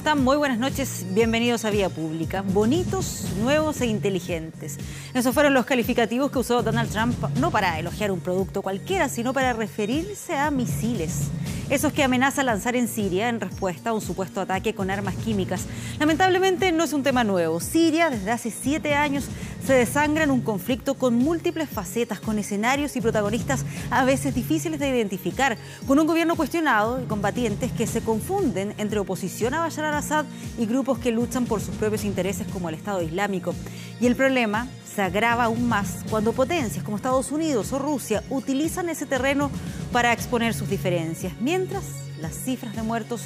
están? Muy buenas noches, bienvenidos a Vía Pública. Bonitos, nuevos e inteligentes. Esos fueron los calificativos que usó Donald Trump, no para elogiar un producto cualquiera, sino para referirse a misiles. Esos que amenaza lanzar en Siria en respuesta a un supuesto ataque con armas químicas. Lamentablemente no es un tema nuevo. Siria, desde hace 7 años, se desangra en un conflicto con múltiples facetas, con escenarios y protagonistas a veces difíciles de identificar, con un gobierno cuestionado y combatientes que se confunden entre oposición a Bashar al-Assad y grupos que luchan por sus propios intereses como el Estado Islámico. Y el problema se agrava aún más cuando potencias como Estados Unidos o Rusia utilizan ese terreno para exponer sus diferencias, mientras las cifras de muertos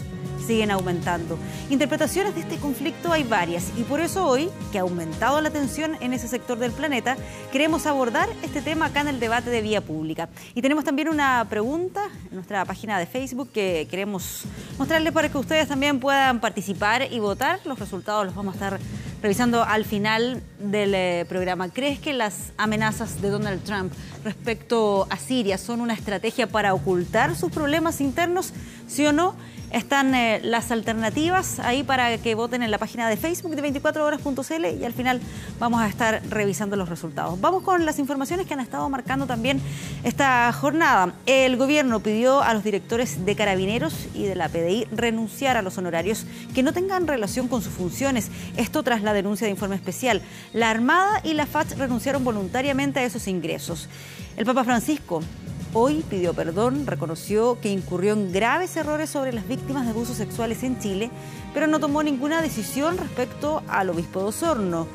siguen aumentando. Interpretaciones de este conflicto hay varias y por eso hoy, que ha aumentado la tensión en ese sector del planeta, queremos abordar este tema acá en el debate de Vía Pública. Y tenemos también una pregunta en nuestra página de Facebook que queremos mostrarles para que ustedes también puedan participar y votar. Los resultados los vamos a estar revisando al final del programa. ¿Crees que las amenazas de Donald Trump respecto a Siria son una estrategia para ocultar sus problemas internos? ¿Sí o no? Están las alternativas ahí para que voten en la página de Facebook de 24horas.cl y al final vamos a estar revisando los resultados. Vamos con las informaciones que han estado marcando también esta jornada. El gobierno pidió a los directores de Carabineros y de la PDI renunciar a los honorarios que no tengan relación con sus funciones. Esto tras la denuncia de Informe Especial. La Armada y la FACH renunciaron voluntariamente a esos ingresos. El Papa Francisco hoy pidió perdón, reconoció que incurrió en graves errores sobre las víctimas de abusos sexuales en Chile, pero no tomó ninguna decisión respecto al obispo de Osorno.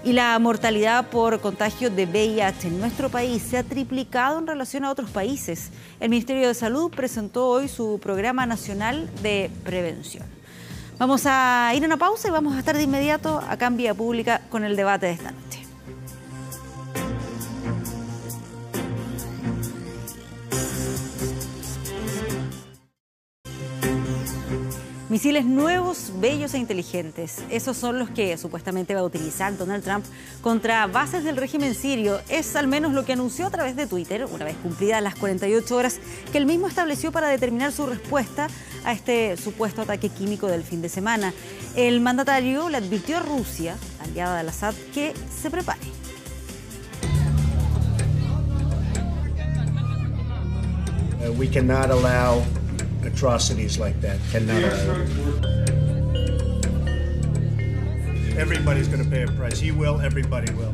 Y la mortalidad por contagio de VIH en nuestro país se ha triplicado en relación a otros países. El Ministerio de Salud presentó hoy su Programa Nacional de Prevención. Vamos a ir a una pausa y vamos a estar de inmediato acá en Vía Pública con el debate de esta noche. Misiles nuevos, bellos e inteligentes. Esos son los que supuestamente va a utilizar Donald Trump contra bases del régimen sirio. Es al menos lo que anunció a través de Twitter, una vez cumplidas las 48 horas que él mismo estableció para determinar su respuesta a este supuesto ataque químico del fin de semana. El mandatario le advirtió a Rusia, aliada de al-Assad, que se prepare. We cannot allow atrocities like that. Cannot allow it. Everybody's going to pay a price. He will, everybody will.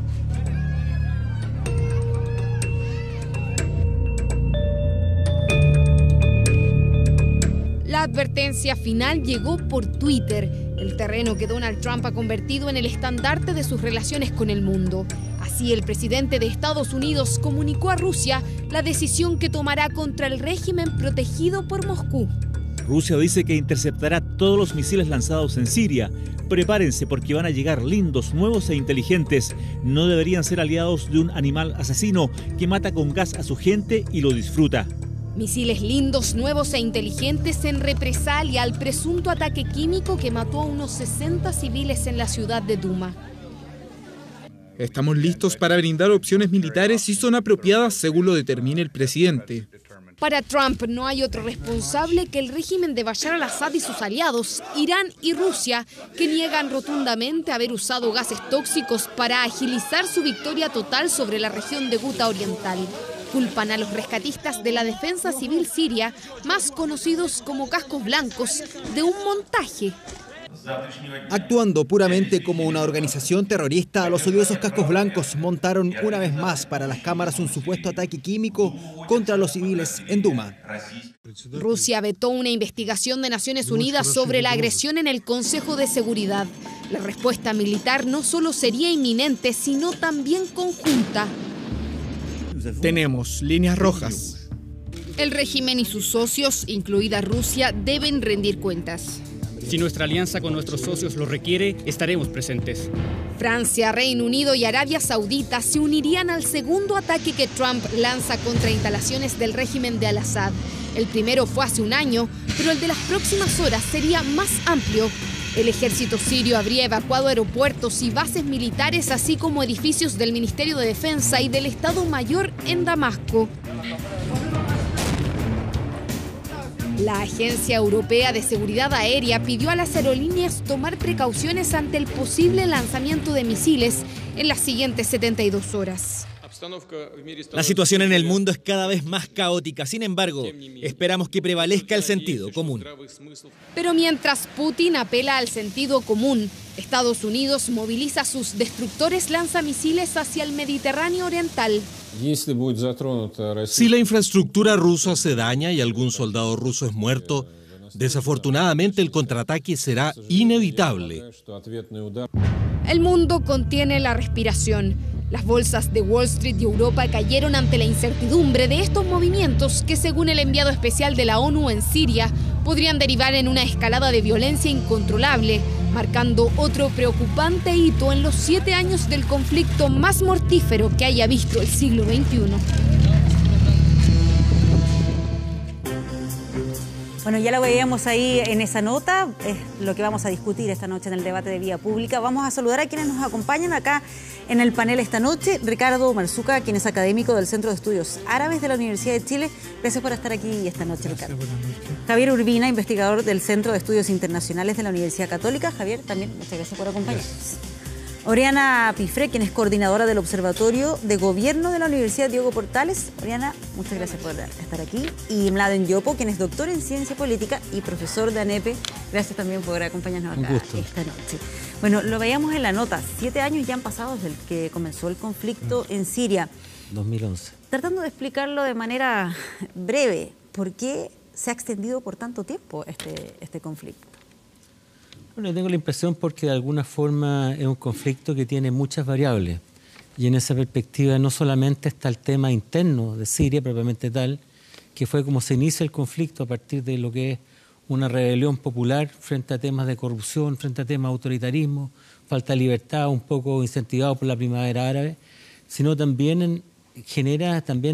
La advertencia final llegó por Twitter, el terreno que Donald Trump ha convertido en el estandarte de sus relaciones con el mundo. Así, el presidente de Estados Unidos comunicó a Rusia la decisión que tomará contra el régimen protegido por Moscú. Rusia dice que interceptará todos los misiles lanzados en Siria. Prepárense porque van a llegar lindos, nuevos e inteligentes. No deberían ser aliados de un animal asesino que mata con gas a su gente y lo disfruta. Misiles lindos, nuevos e inteligentes en represalia al presunto ataque químico que mató a unos 60 civiles en la ciudad de Duma. Estamos listos para brindar opciones militares si son apropiadas según lo determine el presidente. Para Trump no hay otro responsable que el régimen de Bashar al-Assad y sus aliados, Irán y Rusia, que niegan rotundamente haber usado gases tóxicos para agilizar su victoria total sobre la región de Guta Oriental. Culpan a los rescatistas de la defensa civil siria, más conocidos como cascos blancos, de un montaje. Actuando puramente como una organización terrorista, los odiosos cascos blancos montaron una vez más para las cámaras un supuesto ataque químico contra los civiles en Duma. Rusia vetó una investigación de Naciones Unidas sobre la agresión en el Consejo de Seguridad. La respuesta militar no solo sería inminente, sino también conjunta. Tenemos líneas rojas. El régimen y sus socios, incluida Rusia, deben rendir cuentas. Si nuestra alianza con nuestros socios lo requiere, estaremos presentes. Francia, Reino Unido y Arabia Saudita se unirían al segundo ataque que Trump lanza contra instalaciones del régimen de al-Assad. El primero fue hace un año, pero el de las próximas horas sería más amplio. El ejército sirio habría evacuado aeropuertos y bases militares, así como edificios del Ministerio de Defensa y del Estado Mayor en Damasco. La Agencia Europea de Seguridad Aérea pidió a las aerolíneas tomar precauciones ante el posible lanzamiento de misiles en las siguientes 72 horas. La situación en el mundo es cada vez más caótica. Sin embargo, esperamos que prevalezca el sentido común. Pero mientras Putin apela al sentido común, Estados Unidos moviliza sus destructores lanzamisiles hacia el Mediterráneo Oriental. Si la infraestructura rusa se daña y algún soldado ruso es muerto, desafortunadamente el contraataque será inevitable. El mundo contiene la respiración. Las bolsas de Wall Street y Europa cayeron ante la incertidumbre de estos movimientos que, según el enviado especial de la ONU en Siria, podrían derivar en una escalada de violencia incontrolable, marcando otro preocupante hito en los 7 años del conflicto más mortífero que haya visto el siglo XXI. Bueno, ya lo veíamos ahí en esa nota, es lo que vamos a discutir esta noche en el debate de Vía Pública. Vamos a saludar a quienes nos acompañan acá en el panel esta noche. Ricardo Marzuca, quien es académico del Centro de Estudios Árabes de la Universidad de Chile. Gracias por estar aquí esta noche, Ricardo. Javier Urbina, investigador del Centro de Estudios Internacionales de la Universidad Católica. Javier, también muchas gracias por acompañarnos. Oriana Pifre, quien es coordinadora del Observatorio de Gobierno de la Universidad Diego Portales. Oriana, muchas gracias por estar aquí. Y Mladen Yopo, quien es doctor en Ciencia Política y profesor de ANEPE. Gracias también por acompañarnos acá esta noche. Bueno, lo veíamos en la nota. 7 años ya han pasado desde que comenzó el conflicto en Siria. 2011. Tratando de explicarlo de manera breve, ¿por qué se ha extendido por tanto tiempo este conflicto? Bueno, tengo la impresión porque de alguna forma es un conflicto que tiene muchas variables y en esa perspectiva no solamente está el tema interno de Siria propiamente tal, que fue como se inicia el conflicto a partir de lo que es una rebelión popular frente a temas de corrupción, frente a temas de autoritarismo, falta de libertad, un poco incentivado por la primavera árabe, sino también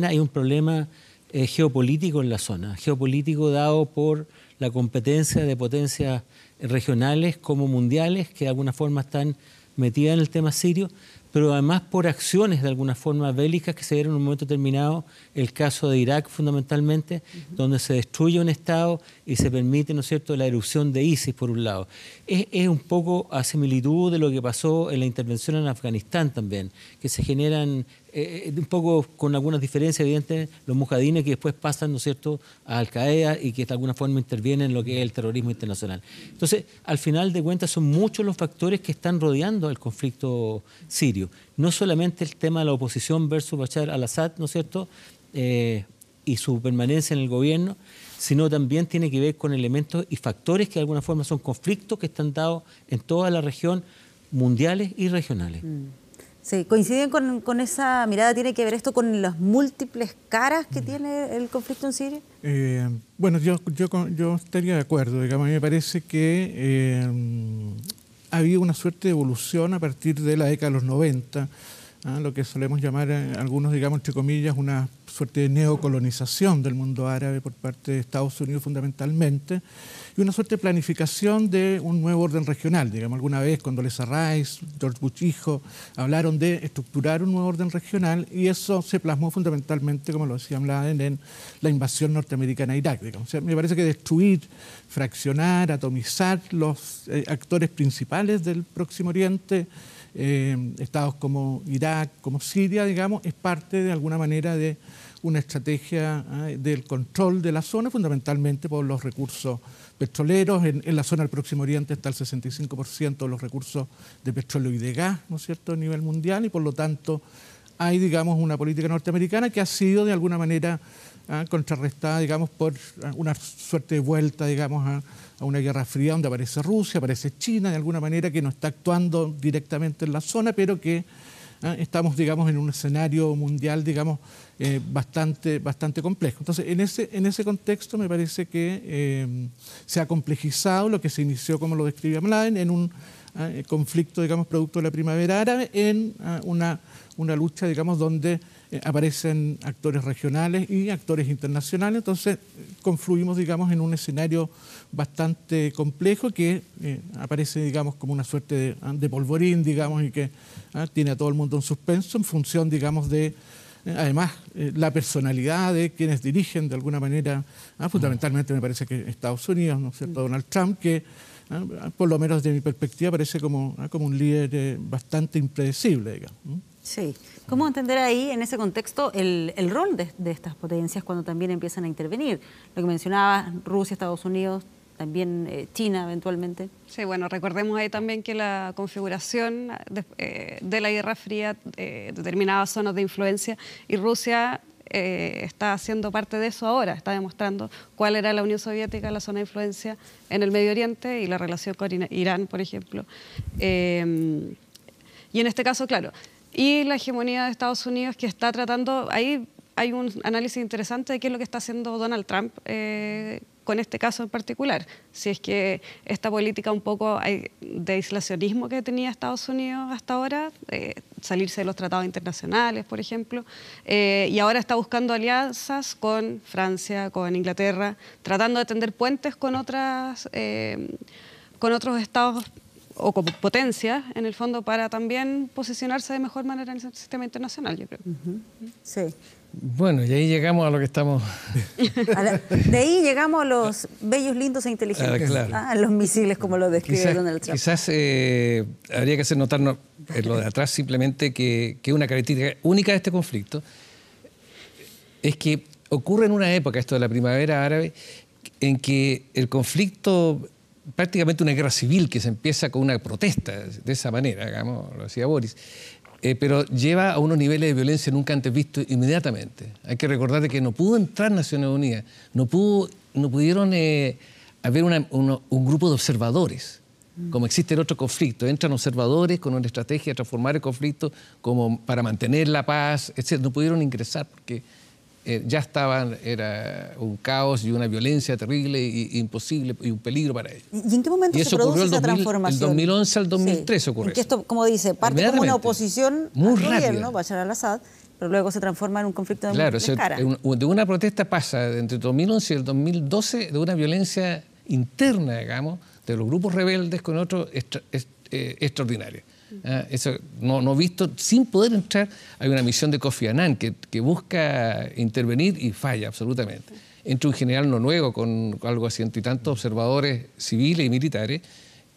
hay un problema geopolítico en la zona, geopolítico dado por la competencia de potencias regionales como mundiales que de alguna forma están metidas en el tema sirio, pero además por acciones de alguna forma bélicas que se dieron en un momento determinado, el caso de Irak fundamentalmente, donde se destruye un Estado y se permite, ¿no es cierto?, la erupción de ISIS por un lado. Es un poco a similitud de lo que pasó en la intervención en Afganistán también, que se generan un poco con algunas diferencias evidentes los mujahidines que después pasan, ¿no es cierto?, a Al-Qaeda y que de alguna forma intervienen en lo que es el terrorismo internacional. Entonces, al final de cuentas son muchos los factores que están rodeando el conflicto sirio. No solamente el tema de la oposición versus Bashar al-Assad, ¿no es cierto?, y su permanencia en el gobierno, sino también tiene que ver con elementos y factores que de alguna forma son conflictos que están dados en toda la región, mundiales y regionales. Sí, ¿coinciden con esa mirada? ¿Tiene que ver esto con las múltiples caras que tiene el conflicto en Siria? Bueno, yo estaría de acuerdo. Digamos, a mí me parece que ha habido una suerte de evolución a partir de la década de los 90, lo que solemos llamar algunos, digamos, entre comillas, una suerte de neocolonización del mundo árabe por parte de Estados Unidos fundamentalmente, y una suerte de planificación de un nuevo orden regional. Digamos, alguna vez Condoleezza Rice, George Bush hijo, hablaron de estructurar un nuevo orden regional y eso se plasmó fundamentalmente, como lo decía Mladen, en la invasión norteamericana a Irak. Digamos. O sea, me parece que destruir, fraccionar, atomizar los actores principales del Próximo Oriente, estados como Irak, como Siria, digamos, es parte de alguna manera de una estrategia del control de la zona, fundamentalmente por los recursos petroleros. En la zona del Próximo Oriente está el 65% de los recursos de petróleo y de gas, ¿no es cierto?, a nivel mundial, y por lo tanto hay, digamos, una política norteamericana que ha sido de alguna manera contrarrestada, digamos, por una suerte de vuelta, digamos, a una guerra fría donde aparece Rusia, aparece China, de alguna manera que no está actuando directamente en la zona, pero que estamos, digamos, en un escenario mundial, digamos, bastante complejo. Entonces, en ese contexto me parece que se ha complejizado lo que se inició, como lo describía Mladen, en un conflicto, digamos, producto de la primavera árabe, en una lucha, digamos, donde aparecen actores regionales y actores internacionales. Entonces, confluimos, digamos, en un escenario bastante complejo que aparece, digamos, como una suerte de polvorín, digamos, y que tiene a todo el mundo en suspenso en función, digamos, de Además, la personalidad de quienes dirigen de alguna manera, fundamentalmente me parece que Estados Unidos, ¿no es cierto? Donald Trump, que por lo menos de mi perspectiva parece como un líder bastante impredecible, digamos. Sí. ¿Cómo entender ahí, en ese contexto, el rol de estas potencias cuando también empiezan a intervenir? Lo que mencionaba Rusia, Estados Unidos, también China eventualmente. Sí, bueno, recordemos ahí también que la configuración de la Guerra Fría determinaba zonas de influencia y Rusia está haciendo parte de eso ahora, está demostrando cuál era la Unión Soviética, la zona de influencia en el Medio Oriente y la relación con Irán, por ejemplo. Y en este caso, claro, y la hegemonía de Estados Unidos que está tratando, ahí hay un análisis interesante de qué es lo que está haciendo Donald Trump con este caso en particular. Si es que esta política un poco de aislacionismo que tenía Estados Unidos hasta ahora, salirse de los tratados internacionales, por ejemplo, y ahora está buscando alianzas con Francia, con Inglaterra, tratando de tender puentes con otros estados o con potencias, en el fondo, para también posicionarse de mejor manera en el sistema internacional, yo creo. Sí. Bueno, y ahí llegamos a lo que estamos... De ahí llegamos a los bellos, lindos e inteligentes. Claro. A los misiles, como lo describe Donald Trump. Quizás habría que hacer notarnos en lo de atrás simplemente que una característica única de este conflicto es que ocurre en una época, esto de la primavera árabe, en que el conflicto, prácticamente una guerra civil que se empieza con una protesta, de esa manera, digamos, lo decía Boris, pero lleva a unos niveles de violencia nunca antes vistos inmediatamente. Hay que recordar que no pudo entrar Naciones Unidas, no pudieron haber un grupo de observadores, como existe en otro conflicto. Entran observadores con una estrategia de transformar el conflicto como para mantener la paz, etc. No pudieron ingresar porque ya era un caos y una violencia terrible e imposible y un peligro para ellos. ¿Y en qué momento se produce esa transformación? El 2011 al 2013 ocurre eso. Esto, como dice, parte como una oposición al gobierno, Bashar al-Assad, pero luego se transforma en un conflicto de cara. De una protesta pasa entre el 2011 y el 2012 de una violencia interna, digamos, de los grupos rebeldes con otros extraordinaria. Eso no visto, sin poder entrar. Hay una misión de Kofi Annan que busca intervenir y falla absolutamente. Entra un general noruego con algo así, ciento y tantos observadores civiles y militares,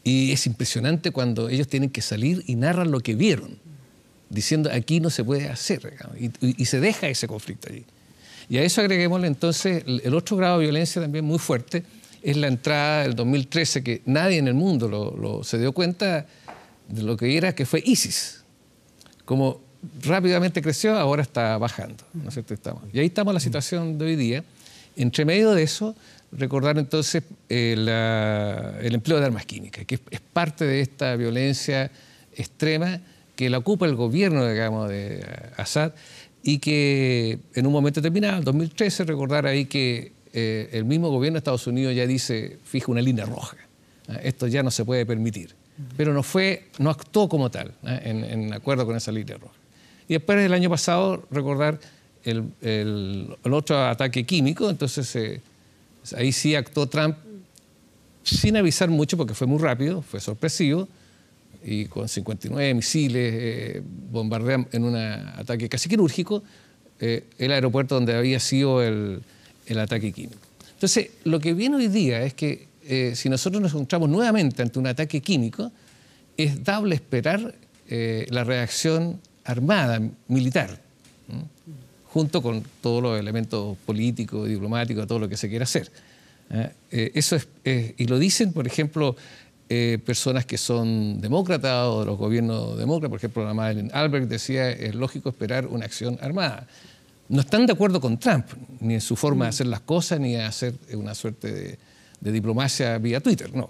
y es impresionante cuando ellos tienen que salir y narran lo que vieron, diciendo aquí no se puede hacer, y se deja ese conflicto allí. Y a eso agreguémosle entonces el otro grado de violencia también muy fuerte, es la entrada del 2013, que nadie en el mundo se dio cuenta de lo que era, que fue ISIS. Como rápidamente creció, ahora está bajando, ¿no es cierto? Y ahí estamos en la situación de hoy día. Entre medio de eso, recordar entonces el empleo de armas químicas, que es parte de esta violencia extrema que la ocupa el gobierno, digamos, de Assad, y que en un momento determinado, en 2013, recordar ahí que el mismo gobierno de Estados Unidos ya dice, fija una línea roja. Esto ya no se puede permitir. Pero no actuó como tal, en acuerdo con esa línea roja. Y después del año pasado, recordar el otro ataque químico, entonces ahí sí actuó Trump sin avisar mucho porque fue muy rápido, fue sorpresivo, y con 59 misiles bombardean en un ataque casi quirúrgico el aeropuerto donde había sido el ataque químico. Entonces, lo que viene hoy día es que si nosotros nos encontramos nuevamente ante un ataque químico, es dable esperar la reacción armada, militar, junto con todos los elementos políticos, diplomáticos, todo lo que se quiera hacer. Eso y lo dicen, por ejemplo, personas que son demócratas o de los gobiernos demócratas. Por ejemplo, la Madeleine Albright decía, es lógico esperar una acción armada. No están de acuerdo con Trump, ni en su forma de hacer las cosas, ni a hacer una suerte de diplomacia vía Twitter, no.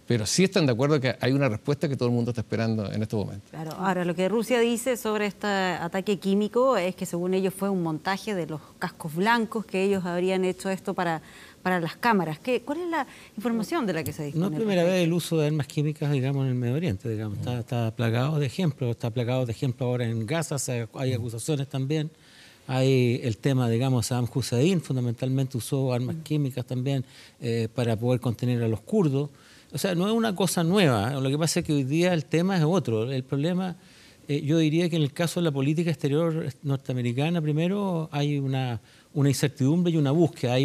Pero sí están de acuerdo que hay una respuesta que todo el mundo está esperando en estos momentos. Claro. Ahora, lo que Rusia dice sobre este ataque químico es que según ellos fue un montaje de los cascos blancos, que ellos habrían hecho esto para las cámaras. ¿Cuál es la información de la que se dispone? No es primera vez el uso de armas químicas, digamos, en el Medio Oriente, digamos. Está plagado de ejemplos, ahora en Gaza, hay acusaciones también. Hay el tema, digamos, Saddam Hussein fundamentalmente usó armas químicas también para poder contener a los kurdos. O sea, no es una cosa nueva. Lo que pasa es que hoy día el tema es otro. El problema yo diría que en el caso de la política exterior norteamericana, primero hay una incertidumbre y una búsqueda.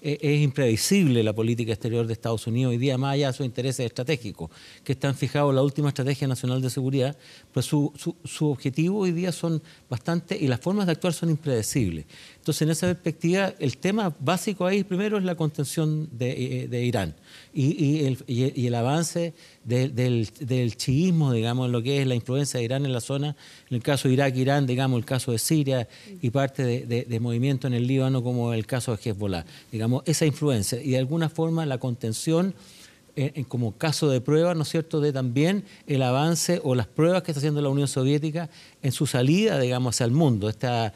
Es imprevisible la política exterior de Estados Unidos hoy día, más allá de sus intereses estratégicos, que están fijados en la última Estrategia Nacional de Seguridad, pues su objetivo hoy día son bastante, y las formas de actuar son impredecibles. Entonces, en esa perspectiva, el tema básico ahí primero es la contención de Irán y el avance del chiismo, digamos, en lo que es la influencia de Irán en la zona, en el caso de Irak-Irán, digamos, el caso de Siria y parte de movimiento en el Líbano, como el caso de Hezbollah. Digamos, esa influencia y de alguna forma la contención como caso de prueba, ¿no es cierto?, de también el avance o las pruebas que está haciendo la Unión Soviética en su salida, digamos, hacia el mundo. Esta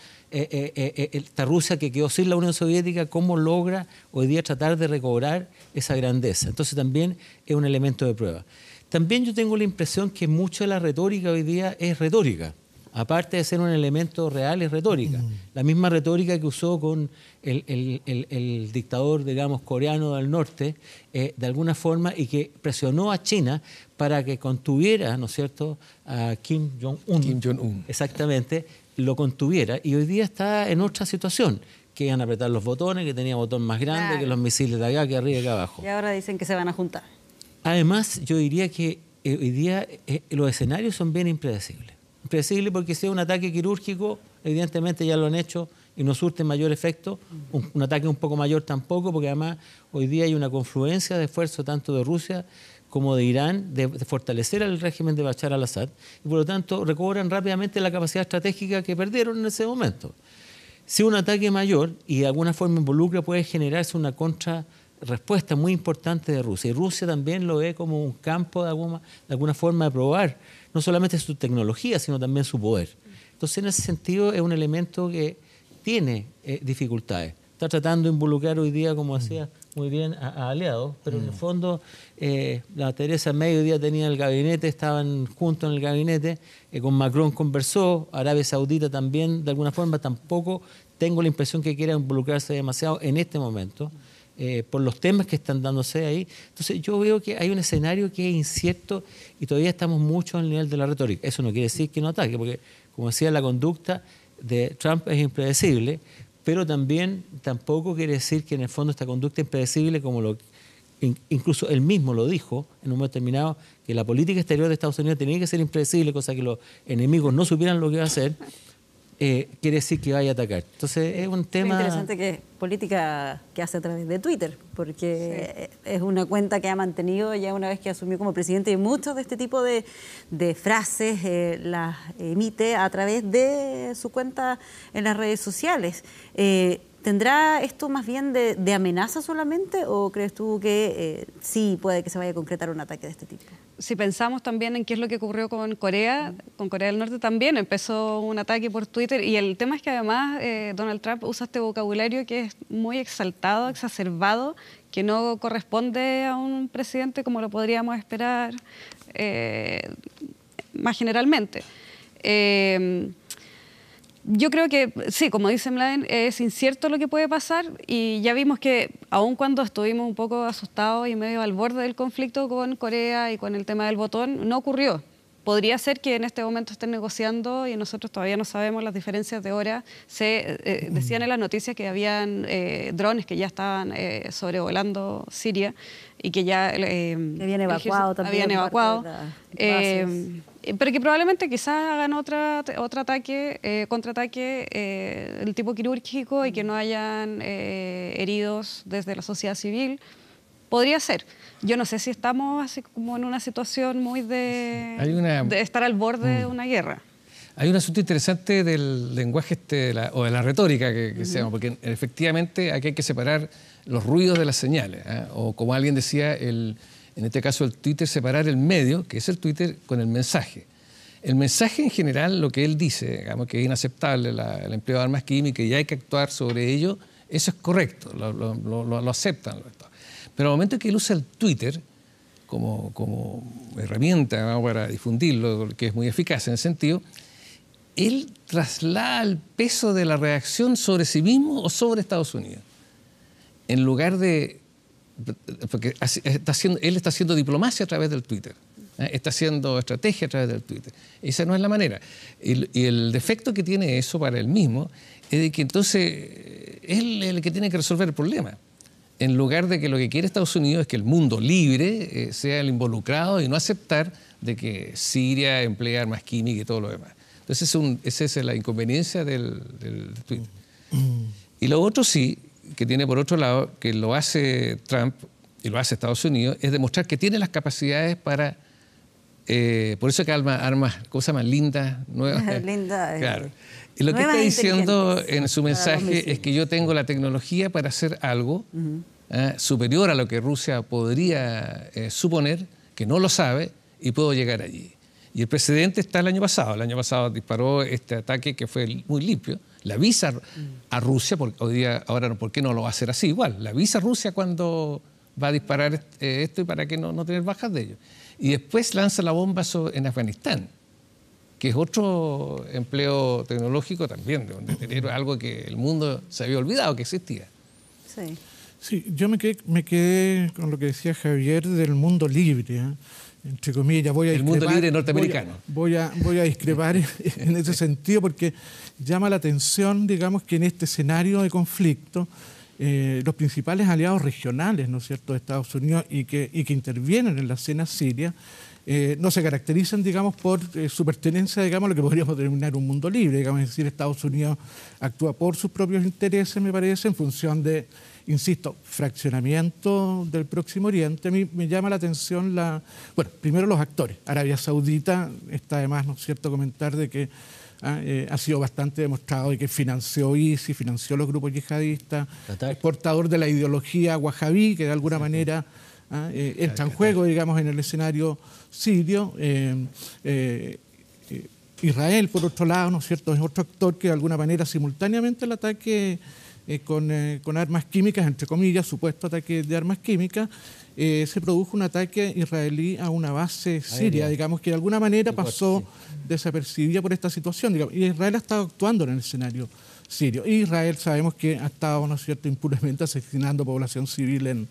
Rusia que quedó sin la Unión Soviética, cómo logra hoy día tratar de recobrar esa grandeza. Entonces también es un elemento de prueba. También yo tengo la impresión que mucho de la retórica hoy día es retórica. Aparte de ser un elemento real, es retórica. La misma retórica que usó con el dictador, digamos, coreano del norte, de alguna forma, y que presionó a China para que contuviera, ¿no es cierto?, a Kim Jong-un. Kim Jong-un. Exactamente, lo contuviera. Y hoy día está en otra situación, que iban a apretar los botones, que tenía botón más grande, que los misiles de acá, que arriba y que abajo. Y ahora dicen que se van a juntar. Además, yo diría que hoy día los escenarios son bien impredecibles. Impredecible porque si es un ataque quirúrgico, evidentemente ya lo han hecho y no surte mayor efecto. Un ataque un poco mayor tampoco, porque además hoy día hay una confluencia de esfuerzos tanto de Rusia como de Irán de fortalecer al régimen de Bashar al-Assad y por lo tanto recobran rápidamente la capacidad estratégica que perdieron en ese momento. Si un ataque mayor y de alguna forma involucra, puede generarse una contrarrespuesta muy importante de Rusia. Y Rusia también lo ve como un campo de alguna forma de probar no solamente su tecnología, sino también su poder. Entonces, en ese sentido, es un elemento que tiene dificultades. Está tratando de involucrar hoy día, como decía muy bien, a aliados, pero en el fondo, la Theresa May hoy día tenía el gabinete, estaban juntos en el gabinete, con Macron conversó, Arabia Saudita también, de alguna forma, tampoco tengo la impresión que quiera involucrarse demasiado en este momento. Por los temas que están dándose ahí. Entonces yo veo que hay un escenario que es incierto y todavía estamos mucho al nivel de la retórica. Eso no quiere decir que no ataque, porque como decía, la conducta de Trump es impredecible, pero también tampoco quiere decir que en el fondo esta conducta impredecible, como incluso él mismo lo dijo en un momento determinado, que la política exterior de Estados Unidos tenía que ser impredecible, cosa que los enemigos no supieran lo que iba a hacer. Quiere decir que vaya a atacar. Entonces es un tema... Es interesante que es política que hace a través de Twitter, porque es una cuenta que ha mantenido ya una vez que asumió como presidente y muchos de este tipo de frases las emite a través de su cuenta en las redes sociales. ¿Tendrá esto más bien de amenaza solamente o crees tú que sí puede que se vaya a concretar un ataque de este tipo? Si pensamos también en qué es lo que ocurrió con Corea del Norte también empezó un ataque por Twitter y el tema es que además Donald Trump usa este vocabulario que es muy exaltado, exacerbado, que no corresponde a un presidente como lo podríamos esperar más generalmente. Yo creo que sí, como dice Mladen, es incierto lo que puede pasar y ya vimos que aun cuando estuvimos un poco asustados y medio al borde del conflicto con Corea y con el tema del botón, no ocurrió. Podría ser que en este momento estén negociando y nosotros todavía no sabemos las diferencias de hora. Decían en las noticias que habían drones que ya estaban sobrevolando Siria y que ya habían evacuado también. Habían evacuado. Pero que probablemente quizás hagan otro ataque, contraataque del tipo quirúrgico y que no hayan heridos desde la sociedad civil. Podría ser. Yo no sé si estamos así como en una situación muy de estar al borde de una guerra. Hay un asunto interesante del lenguaje o de la retórica que se llama, porque efectivamente aquí hay que separar los ruidos de las señales, ¿eh? O como alguien decía, en este caso el Twitter, separar el medio, que es el Twitter, con el mensaje. El mensaje en general, lo que él dice, digamos que es inaceptable el empleo de armas químicas y hay que actuar sobre ello, eso es correcto, lo aceptan. Pero al momento que él usa el Twitter como herramienta, ¿no?, para difundirlo, que es muy eficaz en ese sentido, él traslada el peso de la reacción sobre sí mismo o sobre Estados Unidos. En lugar de... Porque él está haciendo diplomacia a través del Twitter. está haciendo estrategia a través del Twitter. Esa no es la manera. Y el defecto que tiene eso para él mismo es de que entonces él es el que tiene que resolver el problema. En lugar de que lo que quiere Estados Unidos es que el mundo libre sea el involucrado y no aceptar de que Siria emplea armas químicas y todo lo demás. Entonces esa es la inconveniencia del Twitter. Y lo otro sí, que tiene por otro lado, que lo hace Trump y lo hace Estados Unidos, es demostrar que tiene las capacidades para... por eso que armas, ¿cómo se llaman? Lindas, nuevas. Linda, claro. Y lo que está diciendo en su mensaje es que yo tengo la tecnología para hacer algo superior a lo que Rusia podría suponer, que no lo sabe, y puedo llegar allí. Y el precedente está el año pasado. El año pasado disparó este ataque que fue muy limpio. La avisa a Rusia, porque hoy día, ahora, ¿por qué no lo va a hacer así? Igual, la avisa a Rusia cuando va a disparar esto y para que no tener bajas de ello. Y después lanza la bomba en Afganistán, que es otro empleo tecnológico también, donde tener algo que el mundo se había olvidado que existía. Sí. Sí, yo me quedé con lo que decía Javier del mundo libre, entre comillas. El mundo libre norteamericano. Voy a discrepar en ese sentido, porque llama la atención, digamos, que en este escenario de conflicto los principales aliados regionales, ¿no es cierto?, de Estados Unidos y que intervienen en la escena siria, no se caracterizan, digamos, por su pertenencia, digamos, a lo que podríamos denominar un mundo libre. Digamos, es decir, Estados Unidos actúa por sus propios intereses, me parece, en función de, insisto, fraccionamiento del Próximo Oriente. A mí me llama la atención bueno, primero los actores. Arabia Saudita, está además, ¿no es cierto?, comentar de que ha sido bastante demostrado de que financió ISIS, financió los grupos yihadistas, es portador de la ideología wahabí, que de alguna manera entra en juego, digamos, en el escenario sirio. Israel, por otro lado, ¿no es cierto?, es otro actor que de alguna manera simultáneamente el ataque con armas químicas, entre comillas, supuesto ataque de armas químicas, se produjo un ataque israelí a una base siria, digamos, que de alguna manera pasó desapercibida por esta situación. Digamos, y Israel ha estado actuando en el escenario sirio. Y Israel sabemos que ha estado, ¿no es cierto?, impunemente asesinando población civil en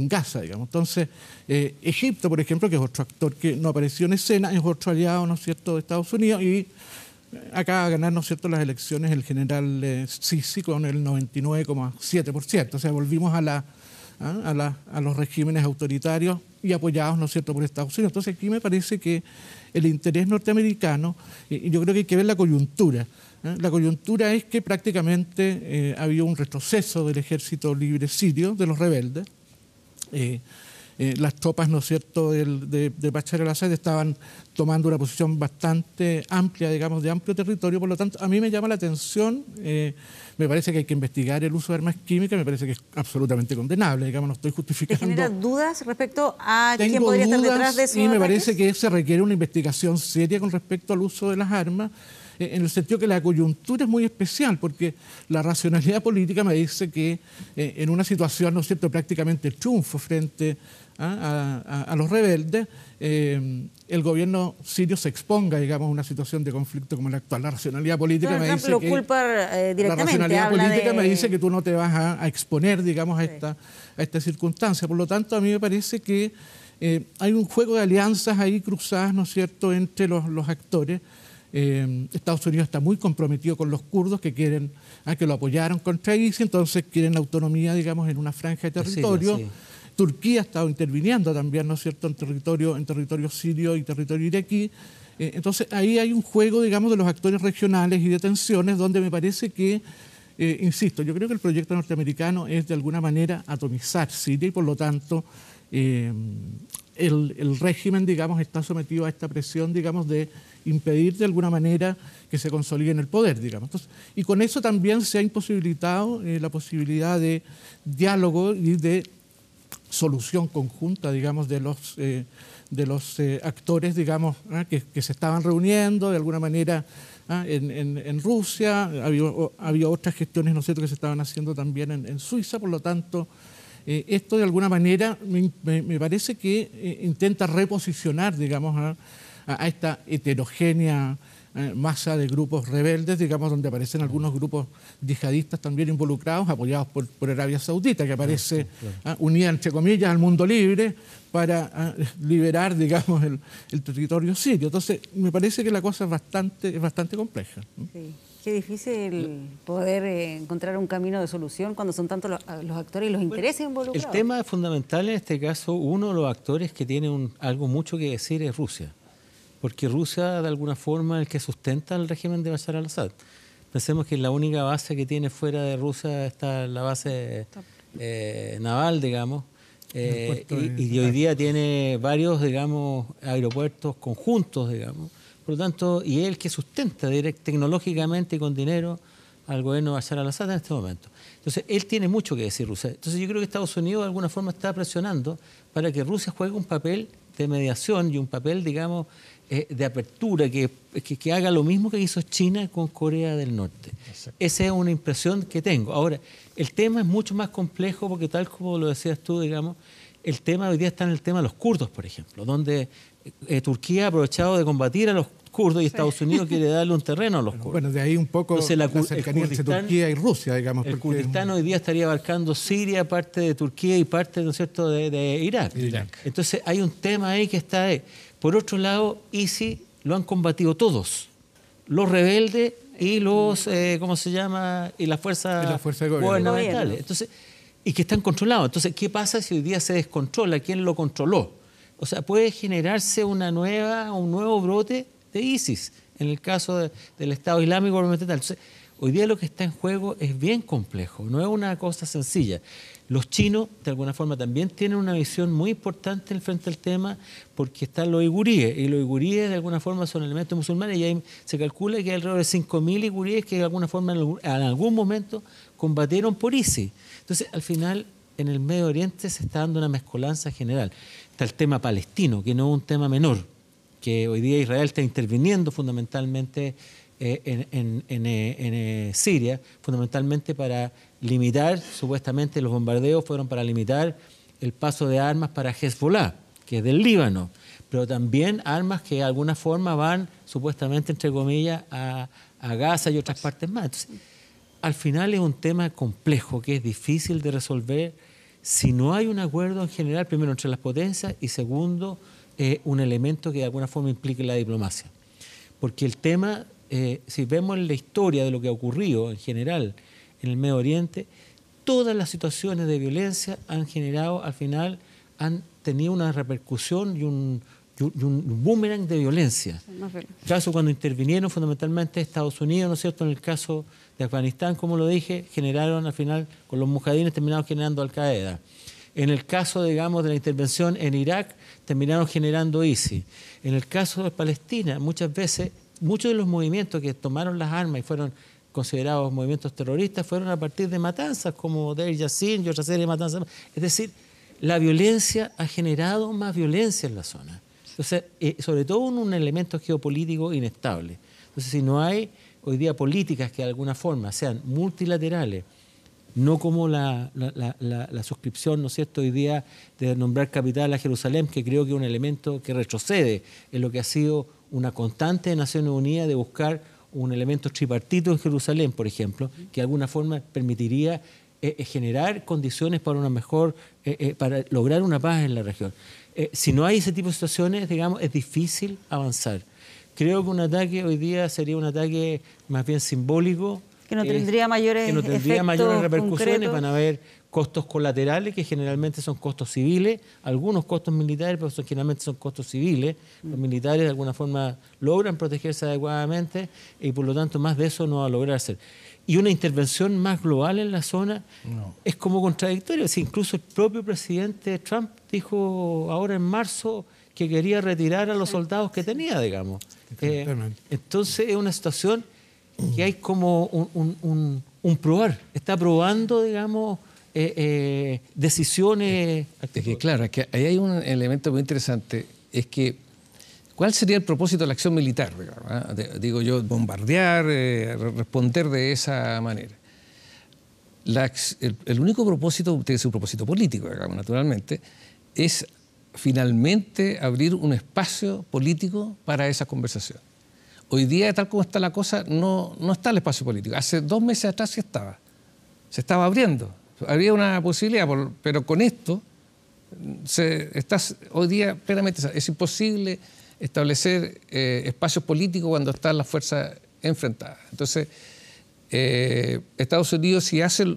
Gaza, digamos. Entonces, Egipto, por ejemplo, que es otro actor que no apareció en escena, es otro aliado, ¿no es cierto?, de Estados Unidos, y acaba de ganar, ¿no es cierto?, las elecciones el general Sisi con el 99,7%. O sea, volvimos a los regímenes autoritarios y apoyados, ¿no es cierto?, por Estados Unidos. Entonces, aquí me parece que el interés norteamericano, y yo creo que hay que ver la coyuntura. La coyuntura es que prácticamente había un retroceso del ejército libre sirio, de los rebeldes. Las tropas, ¿no es cierto?, de Bashar al-Assad estaban tomando una posición bastante amplia, digamos, de amplio territorio. Por lo tanto, a mí me llama la atención, me parece que hay que investigar el uso de armas químicas, me parece que es absolutamente condenable, digamos, no estoy justificando. ¿Te genera dudas respecto a quién podría estar detrás de eso? Y me parece que se requiere una investigación seria con respecto al uso de las armas, en el sentido que la coyuntura es muy especial, porque la racionalidad política me dice que en una situación, ¿no es cierto?, prácticamente triunfo frente a los rebeldes, el gobierno sirio se exponga, digamos, a una situación de conflicto como la actual. La racionalidad política me dice que la racionalidad política me dice que tú no te vas a exponer, digamos, a esta circunstancia. Por lo tanto, a mí me parece que hay un juego de alianzas ahí cruzadas, ¿no es cierto?, entre los actores. Estados Unidos está muy comprometido con los kurdos que quieren, que lo apoyaron contra ISIS, entonces quieren autonomía, digamos, en una franja de territorio. Sí. Turquía ha estado interviniendo también, ¿no es cierto?, en territorio sirio y territorio iraquí. Entonces ahí hay un juego, digamos, de los actores regionales y de tensiones donde me parece que, insisto, yo creo que el proyecto norteamericano es de alguna manera atomizar Siria y por lo tanto el régimen, digamos, está sometido a esta presión, digamos, de impedir de alguna manera que se consolide en el poder, digamos. Entonces, y con eso también se ha imposibilitado la posibilidad de diálogo y de solución conjunta, digamos, de los actores, digamos, que se estaban reuniendo de alguna manera en Rusia. Había otras gestiones, ¿no es cierto?, que se estaban haciendo también en Suiza. Por lo tanto, esto de alguna manera me parece que intenta reposicionar, digamos, a esta heterogénea masa de grupos rebeldes, digamos, donde aparecen algunos grupos yihadistas también involucrados, apoyados por Arabia Saudita, que aparece unida, entre comillas, al mundo libre para liberar, digamos, el territorio sirio. Entonces, me parece que la cosa es bastante compleja. Sí. Qué difícil poder encontrar un camino de solución cuando son tantos los actores y los intereses involucrados. El tema fundamental en este caso, uno de los actores que tiene algo mucho que decir es Rusia. Porque Rusia, de alguna forma, es el que sustenta el régimen de Bashar al-Assad. Pensemos que la única base que tiene fuera de Rusia está la base naval, digamos, y hoy día tiene varios, digamos, aeropuertos conjuntos, digamos. Por lo tanto, y es el que sustenta tecnológicamente y con dinero al gobierno de Bashar al-Assad en este momento. Entonces, él tiene mucho que decir, Rusia. Entonces, yo creo que Estados Unidos, de alguna forma, está presionando para que Rusia juegue un papel de mediación y un papel, digamos, de apertura, que haga lo mismo que hizo China con Corea del Norte. Exacto. Esa es una impresión que tengo. Ahora, el tema es mucho más complejo porque, tal como lo decías tú, digamos, el tema hoy día está en el tema de los kurdos, por ejemplo, donde Turquía ha aprovechado de combatir a los kurdos y Estados Unidos quiere darle un terreno a los kurdos. Bueno, de ahí un poco la cercanía entre Turquía y Rusia, digamos. El Kurdistán hoy día estaría abarcando Siria, parte de Turquía y parte, ¿no es cierto?, de Irak. Entonces hay un tema ahí que está ahí. Por otro lado, ISIS lo han combatido todos, los rebeldes y los, ¿cómo se llama?, y las fuerzas gubernamentales. Entonces, y que están controlados. Entonces, ¿qué pasa si hoy día se descontrola? ¿Quién lo controló? O sea, puede generarse un nuevo brote de ISIS, en el caso del Estado Islámico gubernamental. Entonces, hoy día lo que está en juego es bien complejo, no es una cosa sencilla. Los chinos, de alguna forma, también tienen una visión muy importante frente al tema, porque están los uiguríes, y los uiguríes, de alguna forma, son elementos musulmanes, y ahí se calcula que hay alrededor de 5.000 uiguríes que, de alguna forma, en algún momento combatieron por ISIS. Entonces, al final, en el Medio Oriente se está dando una mezcolanza general. Está el tema palestino, que no es un tema menor, que hoy día Israel está interviniendo fundamentalmente en Siria, fundamentalmente para limitar, supuestamente los bombardeos fueron para limitar el paso de armas para Hezbollah, que es del Líbano, pero también armas que de alguna forma van, supuestamente, entre comillas, a Gaza y otras partes más. Entonces, al final es un tema complejo, que es difícil de resolver si no hay un acuerdo en general, primero entre las potencias, y segundo, un elemento que de alguna forma implique la diplomacia. Porque el tema, si vemos la historia de lo que ha ocurrido en general en el Medio Oriente, todas las situaciones de violencia han generado, al final, han tenido una repercusión y un boomerang de violencia. El caso cuando intervinieron fundamentalmente Estados Unidos, ¿no es cierto?, en el caso de Afganistán, como lo dije, generaron al final, con los mujahidines, terminaron generando Al-Qaeda. En el caso, digamos, de la intervención en Irak, terminaron generando ISIS. En el caso de Palestina, muchas veces, muchos de los movimientos que tomaron las armas y fueron considerados movimientos terroristas fueron a partir de matanzas como Deir Yassin y otra serie de matanzas. Es decir, la violencia ha generado más violencia en la zona. Entonces, sobre todo en un elemento geopolítico inestable. Entonces, si no hay hoy día políticas que de alguna forma sean multilaterales, no como la suscripción, ¿no es cierto?, hoy día de nombrar capital a Jerusalén, que creo que es un elemento que retrocede en lo que ha sido una constante de Naciones Unidas de buscar un elemento tripartito en Jerusalén, por ejemplo, que de alguna forma permitiría generar condiciones para una mejor, para lograr una paz en la región. Si no hay ese tipo de situaciones, digamos, es difícil avanzar. Creo que un ataque hoy día sería un ataque más bien simbólico, que no tendría mayores repercusiones, concretos. Van a haber costos colaterales que generalmente son costos civiles, algunos costos militares, pero generalmente son costos civiles. Los militares de alguna forma logran protegerse adecuadamente y por lo tanto más de eso no va a lograr hacer. Y una intervención más global en la zona es como contradictorio. Si incluso el propio presidente Trump dijo ahora en marzo que quería retirar a los soldados que tenía, digamos. Entonces es una situación que hay como un probar. Está probando, digamos, decisiones. Es que claro, es que ahí hay un elemento muy interesante, es que ¿cuál sería el propósito de la acción militar? Digo yo, bombardear, responder de esa manera. El único propósito, tiene su propósito político, digamos, naturalmente, es finalmente abrir un espacio político para esa conversación. Hoy día, tal como está la cosa, no está el espacio político. Hace 2 meses atrás sí estaba. Se estaba abriendo. Había una posibilidad, pero con esto hoy día plenamente es imposible establecer espacios políticos cuando están las fuerzas enfrentadas. Entonces, Estados Unidos, si hace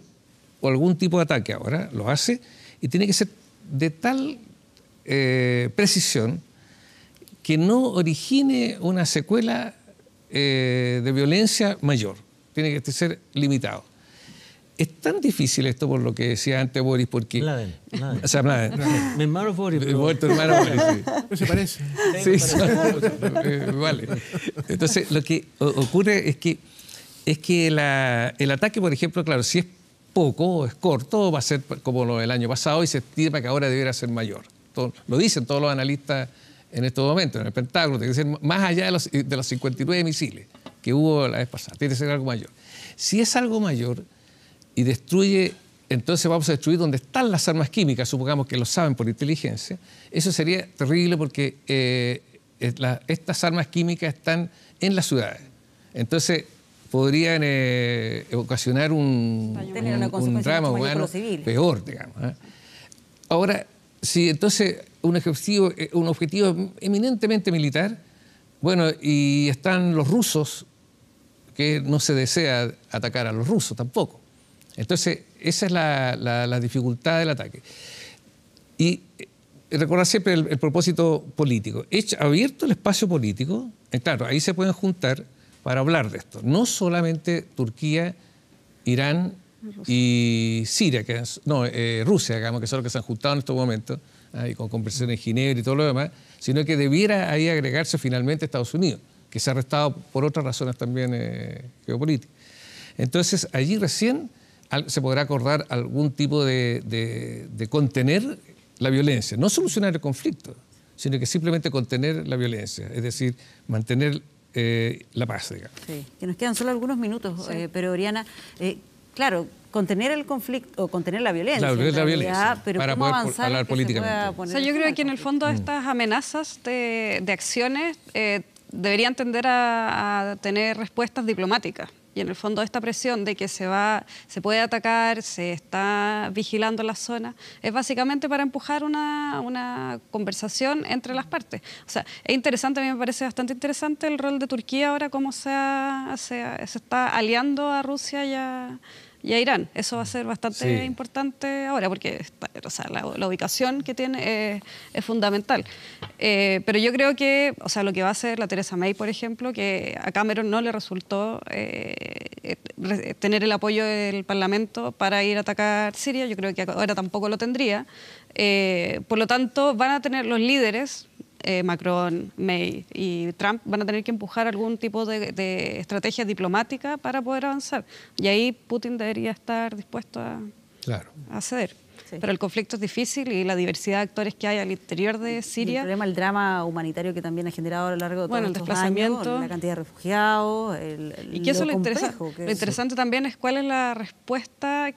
algún tipo de ataque ahora, lo hace, y tiene que ser de tal precisión que no origine una secuela de violencia mayor. Tiene que ser limitado. Es tan difícil esto, por lo que decía antes Boris, porque... Mladen. O sea, Mladen. Mi hermano Boris. Tu hermano Boris, sí. Se parece. Sí, vale. Entonces, lo que ocurre es que el ataque, por ejemplo, claro, si es poco, es corto, va a ser como lo del año pasado y se estima que ahora debiera ser mayor. Lo dicen todos los analistas en estos momentos, en el Pentágono, tiene que ser más allá de los 59 misiles que hubo la vez pasada, tiene que ser algo mayor. Si es algo mayor y destruye, entonces vamos a destruir donde están las armas químicas, supongamos que lo saben por inteligencia, eso sería terrible porque estas armas químicas están en las ciudades. Entonces podrían ocasionar un drama humano peor, digamos. Ahora, si entonces un objetivo eminentemente militar, bueno, y están los rusos, que no se desea atacar a los rusos tampoco. Entonces, esa es la dificultad del ataque. Y recordar siempre el propósito político. Abierto el espacio político, claro, ahí se pueden juntar para hablar de esto. No solamente Turquía, Irán y Siria, Rusia, digamos, que son los que se han juntado en estos momentos, y con conversaciones en Ginebra y todo lo demás, sino que debiera ahí agregarse finalmente Estados Unidos, que se ha arrestado por otras razones también geopolíticas. Entonces, allí recién se podrá acordar algún tipo de contener la violencia, no solucionar el conflicto, sino que simplemente contener la violencia, es decir, mantener la paz, digamos. Sí, que nos quedan solo algunos minutos, sí. Pero Oriana, claro, contener el conflicto o contener la violencia. La violencia, pero para ¿cómo poder avanzar hablar políticamente. O sea, yo creo que en el fondo estas amenazas de acciones deberían tender a tener respuestas diplomáticas. Y en el fondo esta presión de que se puede atacar, se está vigilando la zona, es básicamente para empujar una conversación entre las partes. O sea, es interesante, a mí me parece bastante interesante el rol de Turquía ahora, cómo se está aliando a Rusia y a Irán. Eso va a ser bastante importante ahora, porque la ubicación que tiene es fundamental. Pero yo creo que, lo que va a hacer la Theresa May, por ejemplo, que a Cameron no le resultó tener el apoyo del Parlamento para ir a atacar Siria, yo creo que ahora tampoco lo tendría. Por lo tanto, van a tener los líderes, Macron, May y Trump, van a tener que empujar algún tipo de estrategia diplomática para poder avanzar. Y ahí Putin debería estar dispuesto a ceder. Sí. Pero el conflicto es difícil y la diversidad de actores que hay al interior de Siria. El problema, el drama humanitario que también ha generado a lo largo de todos el estos desplazamiento, años, la cantidad de refugiados, y que eso lo interesante también es cuál es la respuesta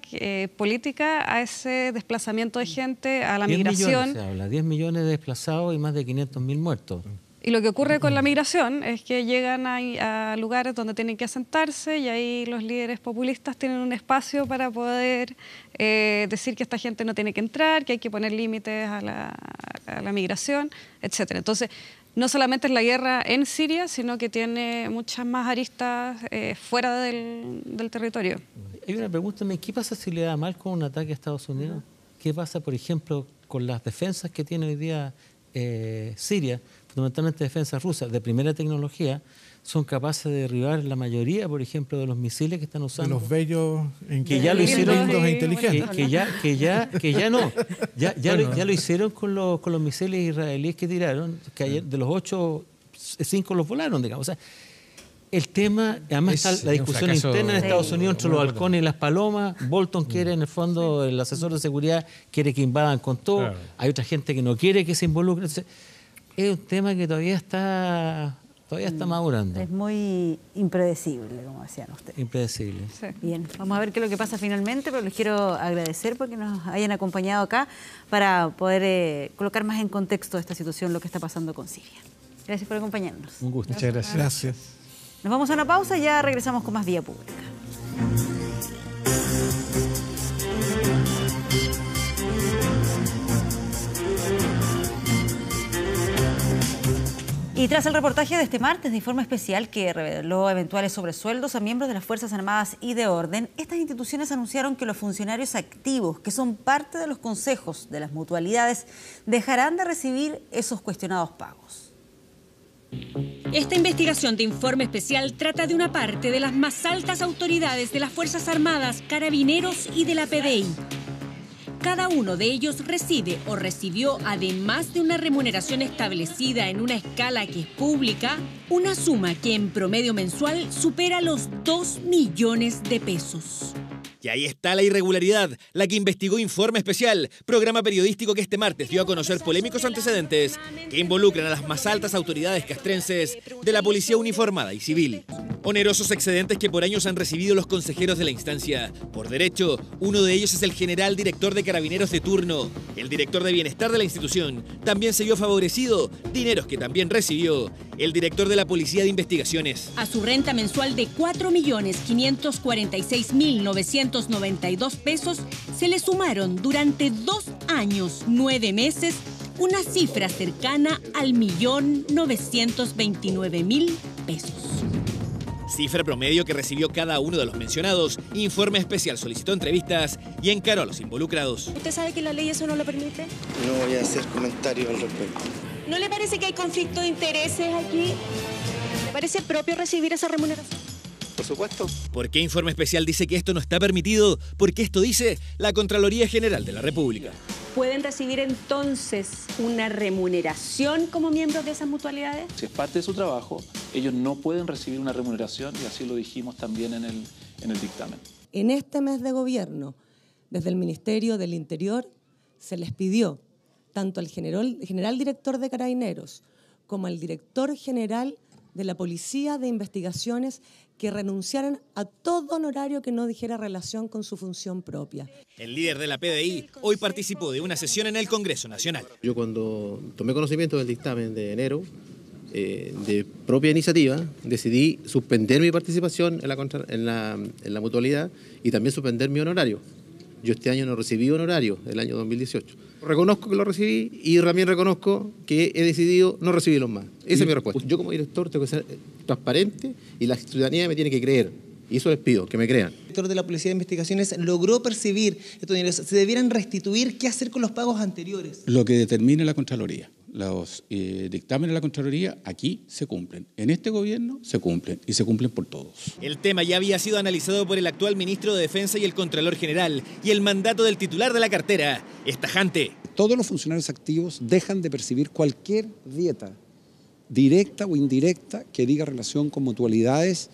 política a ese desplazamiento de gente, a la migración. Se habla, 10 millones de desplazados y más de 500.000 muertos. Y lo que ocurre con la migración es que llegan a lugares donde tienen que asentarse y ahí los líderes populistas tienen un espacio para poder decir que esta gente no tiene que entrar, que hay que poner límites a la migración, etc. Entonces, no solamente es la guerra en Siria, sino que tiene muchas más aristas fuera del territorio. Hay una pregunta, ¿qué pasa si le da mal con un ataque a Estados Unidos? ¿Qué pasa, por ejemplo, con las defensas que tiene hoy día Siria? Fundamentalmente defensas rusas de primera tecnología, son capaces de derribar la mayoría, por ejemplo, de los misiles que están usando. De los bellos que ya lo hicieron e inteligentes. Ya lo hicieron con los misiles israelíes que tiraron, que ayer, de los 8, 5 los volaron, digamos. O sea, el tema, además está la discusión interna en Estados Unidos entre los halcones y las palomas. Bolton quiere, en el fondo, el asesor de seguridad quiere que invadan con todo. Claro. Hay otra gente que no quiere que se involucre. Entonces, es un tema que todavía está Todavía está madurando. Es muy impredecible, como decían ustedes. Impredecible. Sí. Bien, vamos a ver qué es lo que pasa finalmente, pero les quiero agradecer porque nos hayan acompañado acá para poder colocar más en contexto esta situación, lo que está pasando con Siria. Gracias por acompañarnos. Un gusto. Muchas gracias. Gracias. Nos vamos a una pausa y ya regresamos con más Vía Pública. Y tras el reportaje de este martes de Informe Especial que reveló eventuales sobresueldos a miembros de las Fuerzas Armadas y de Orden, estas instituciones anunciaron que los funcionarios activos, que son parte de los consejos de las mutualidades, dejarán de recibir esos cuestionados pagos. Esta investigación de Informe Especial trata de una parte de las más altas autoridades de las Fuerzas Armadas, Carabineros y de la PDI. Cada uno de ellos recibe o recibió, además de una remuneración establecida en una escala que es pública, una suma que en promedio mensual supera los 2 millones de pesos. Y ahí está la irregularidad, la que investigó Informe Especial, programa periodístico que este martes dio a conocer polémicos antecedentes que involucran a las más altas autoridades castrenses de la policía uniformada y civil. Onerosos excedentes que por años han recibido los consejeros de la instancia. Por derecho, uno de ellos es el general director de Carabineros de turno. El director de Bienestar de la institución también se vio favorecido, dineros que también recibió el director de la Policía de Investigaciones. A su renta mensual de 4.546.992 pesos se le sumaron durante 2 años, 9 meses, una cifra cercana al 1.929.000 pesos. Cifra promedio que recibió cada uno de los mencionados. Informe Especial solicitó entrevistas y encaró a los involucrados. ¿Usted sabe que la ley eso no lo permite? No voy a hacer comentarios al respecto. ¿No le parece que hay conflicto de intereses aquí? ¿Le parece propio recibir esa remuneración? Por supuesto. ¿Por qué Informe Especial dice que esto no está permitido? Porque esto dice la Contraloría General de la República. ¿Pueden recibir entonces una remuneración como miembros de esas mutualidades? Si es parte de su trabajo, ellos no pueden recibir una remuneración y así lo dijimos también en el dictamen. En este mes de gobierno, desde el Ministerio del Interior, se les pidió tanto al general director de Carabineros como al director general de la Policía de Investigaciones que renunciaran a todo honorario que no dijera relación con su función propia. El líder de la PDI hoy participó de una sesión en el Congreso Nacional. Yo cuando tomé conocimiento del dictamen de enero, de propia iniciativa, decidí suspender mi participación en la mutualidad y también suspender mi honorario. Yo este año no recibí honorario, el año 2018. Reconozco que lo recibí y también reconozco que he decidido no recibirlos más. Esa es mi respuesta. Yo como director tengo que ser transparente y la ciudadanía me tiene que creer. Y eso les pido, que me crean. El director de la Policía de Investigaciones logró percibir estos dineros. Se debieran restituir. ¿Qué hacer con los pagos anteriores? Lo que determine la Contraloría. Los dictámenes de la Contraloría aquí se cumplen. En este gobierno se cumplen y se cumplen por todos. El tema ya había sido analizado por el actual ministro de Defensa y el Contralor General y el mandato del titular de la cartera es tajante. Todos los funcionarios activos dejan de percibir cualquier dieta, directa o indirecta, que diga relación con mutualidades,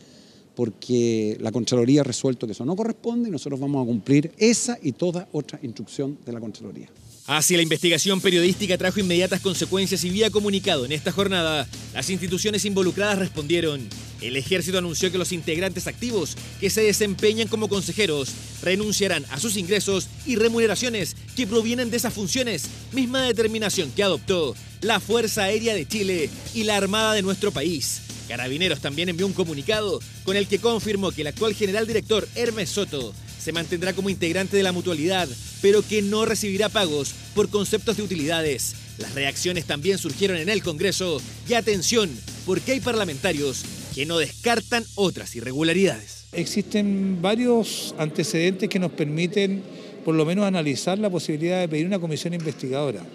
porque la Contraloría ha resuelto que eso no corresponde y nosotros vamos a cumplir esa y toda otra instrucción de la Contraloría. Así la investigación periodística trajo inmediatas consecuencias y vía comunicado en esta jornada. Las instituciones involucradas respondieron. El Ejército anunció que los integrantes activos que se desempeñan como consejeros renunciarán a sus ingresos y remuneraciones que provienen de esas funciones, misma determinación que adoptó la Fuerza Aérea de Chile y la Armada de nuestro país. Carabineros también envió un comunicado con el que confirmó que el actual general director Hermes Soto se mantendrá como integrante de la mutualidad, pero que no recibirá pagos por conceptos de utilidades. Las reacciones también surgieron en el Congreso y atención, porque hay parlamentarios que no descartan otras irregularidades. Existen varios antecedentes que nos permiten por lo menos analizar la posibilidad de pedir una comisión investigadora,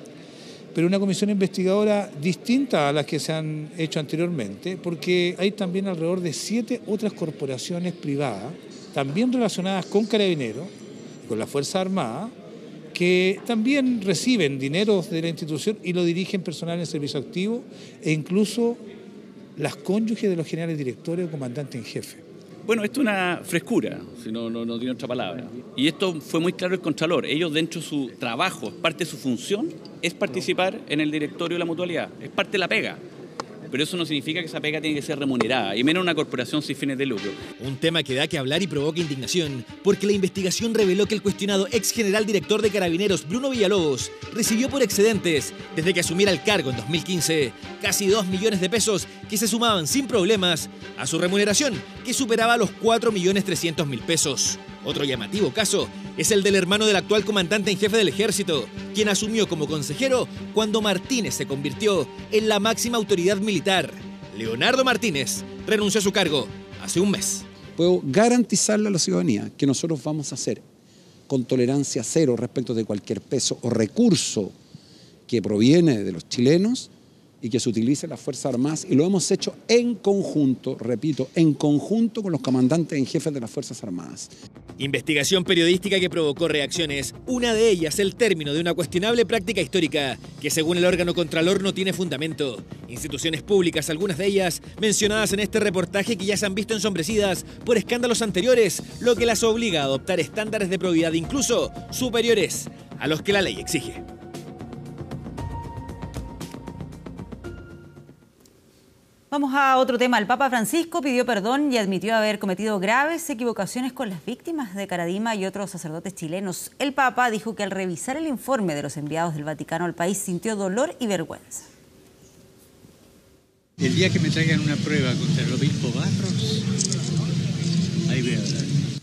pero una comisión investigadora distinta a las que se han hecho anteriormente, porque hay también alrededor de 7 otras corporaciones privadas también relacionadas con Carabineros, con la Fuerza Armada, que también reciben dineros de la institución y lo dirigen personal en servicio activo e incluso las cónyuges de los generales directores o comandantes en jefe. Bueno, esto es una frescura, si no tiene otra palabra. Y esto fue muy claro el Contralor. Ellos dentro de su trabajo, parte de su función, es participar en el directorio de la mutualidad. Es parte de la pega. pero eso no significa que esa pega tiene que ser remunerada, y menos una corporación sin fines de lucro. Un tema que da que hablar y provoca indignación, porque la investigación reveló que el cuestionado ex general director de Carabineros, Bruno Villalobos, recibió por excedentes, desde que asumiera el cargo en 2015, casi 2 millones de pesos que se sumaban sin problemas a su remuneración, que superaba los 4.300.000 pesos. Otro llamativo caso es el del hermano del actual comandante en jefe del ejército, quien asumió como consejero cuando Martínez se convirtió en la máxima autoridad militar. Leonardo Martínez renunció a su cargo hace un mes. Puedo garantizarle a la ciudadanía que nosotros vamos a hacer con tolerancia cero respecto de cualquier peso o recurso que proviene de los chilenos y que se utilice en las Fuerzas Armadas, y lo hemos hecho en conjunto, repito, en conjunto con los comandantes en jefe de las Fuerzas Armadas. Investigación periodística que provocó reacciones, una de ellas el término de una cuestionable práctica histórica que según el órgano Contralor no tiene fundamento. Instituciones públicas, algunas de ellas mencionadas en este reportaje, que ya se han visto ensombrecidas por escándalos anteriores, lo que las obliga a adoptar estándares de probidad incluso superiores a los que la ley exige. Vamos a otro tema. El Papa Francisco pidió perdón y admitió haber cometido graves equivocaciones con las víctimas de Caradima y otros sacerdotes chilenos. El Papa dijo que al revisar el informe de los enviados del Vaticano al país sintió dolor y vergüenza. El día que me traigan una prueba contra el obispo Barros, ahí voy a hablar.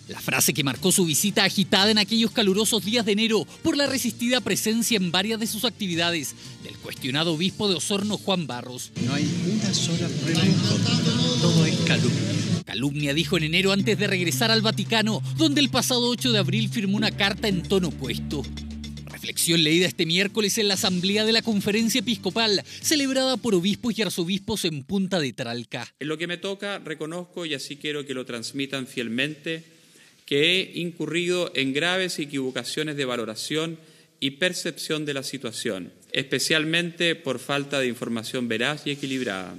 La frase que marcó su visita agitada en aquellos calurosos días de enero por la resistida presencia en varias de sus actividades del cuestionado obispo de Osorno, Juan Barros. No hay una sola prueba en contra, todo es calumnia. Calumnia, dijo en enero antes de regresar al Vaticano, donde el pasado 8 de abril firmó una carta en tono opuesto. Reflexión leída este miércoles en la Asamblea de la Conferencia Episcopal, celebrada por obispos y arzobispos en Punta de Tralca. En lo que me toca, reconozco, y así quiero que lo transmitan fielmente, que he incurrido en graves equivocaciones de valoración y percepción de la situación, especialmente por falta de información veraz y equilibrada.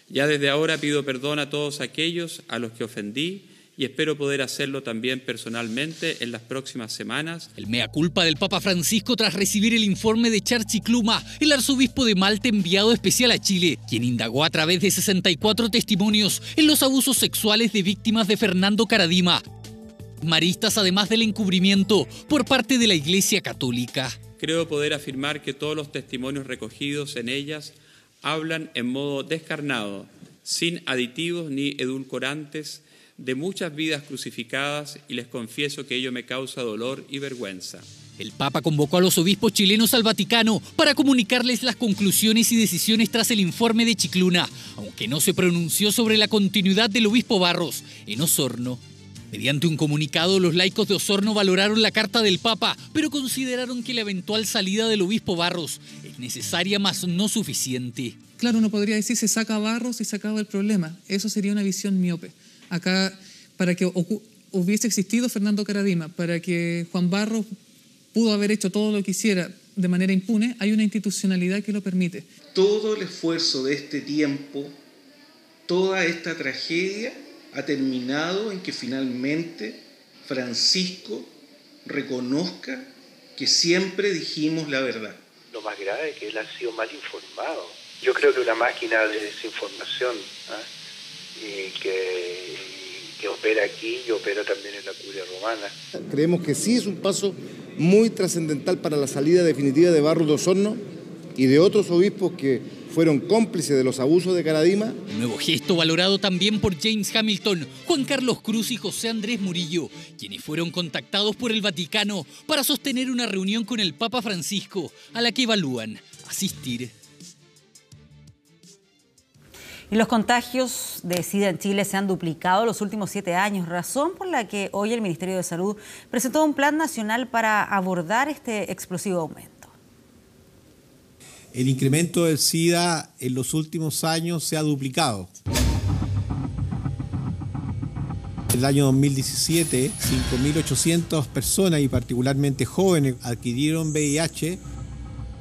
Ya desde ahora pido perdón a todos aquellos a los que ofendí y espero poder hacerlo también personalmente en las próximas semanas. El mea culpa del Papa Francisco tras recibir el informe de Charchi Kluma, el arzobispo de Malta enviado especial a Chile, quien indagó a través de 64 testimonios en los abusos sexuales de víctimas de Fernando Caradima, maristas, además del encubrimiento por parte de la Iglesia Católica. Creo poder afirmar que todos los testimonios recogidos en ellas hablan en modo descarnado, sin aditivos ni edulcorantes, de muchas vidas crucificadas, y les confieso que ello me causa dolor y vergüenza. El Papa convocó a los obispos chilenos al Vaticano para comunicarles las conclusiones y decisiones tras el informe de Chicluna, aunque no se pronunció sobre la continuidad del obispo Barros en Osorno. Mediante un comunicado, los laicos de Osorno valoraron la carta del Papa, pero consideraron que la eventual salida del obispo Barros es necesaria, mas no suficiente. Claro, uno podría decir se saca a Barros y se acaba el problema. Eso sería una visión miope. Acá, para que hubiese existido Fernando Caradima, para que Juan Barros pudo haber hecho todo lo que hiciera de manera impune, hay una institucionalidad que lo permite. Todo el esfuerzo de este tiempo, toda esta tragedia, ha terminado en que finalmente Francisco reconozca que siempre dijimos la verdad. Lo más grave es que él ha sido mal informado. Yo creo que una máquina de desinformación que opera aquí y opera también en la Curia Romana. Creemos que sí es un paso muy trascendental para la salida definitiva de Barros de Osorno y de otros obispos que fueron cómplices de los abusos de Caradima. Un nuevo gesto valorado también por James Hamilton, Juan Carlos Cruz y José Andrés Murillo, quienes fueron contactados por el Vaticano para sostener una reunión con el Papa Francisco, a la que evalúan asistir. Y los contagios de SIDA en Chile se han duplicado los últimos 7 años, razón por la que hoy el Ministerio de Salud presentó un plan nacional para abordar este explosivo aumento. El incremento del SIDA en los últimos años se ha duplicado. En el año 2017, 5.800 personas y particularmente jóvenes adquirieron VIH,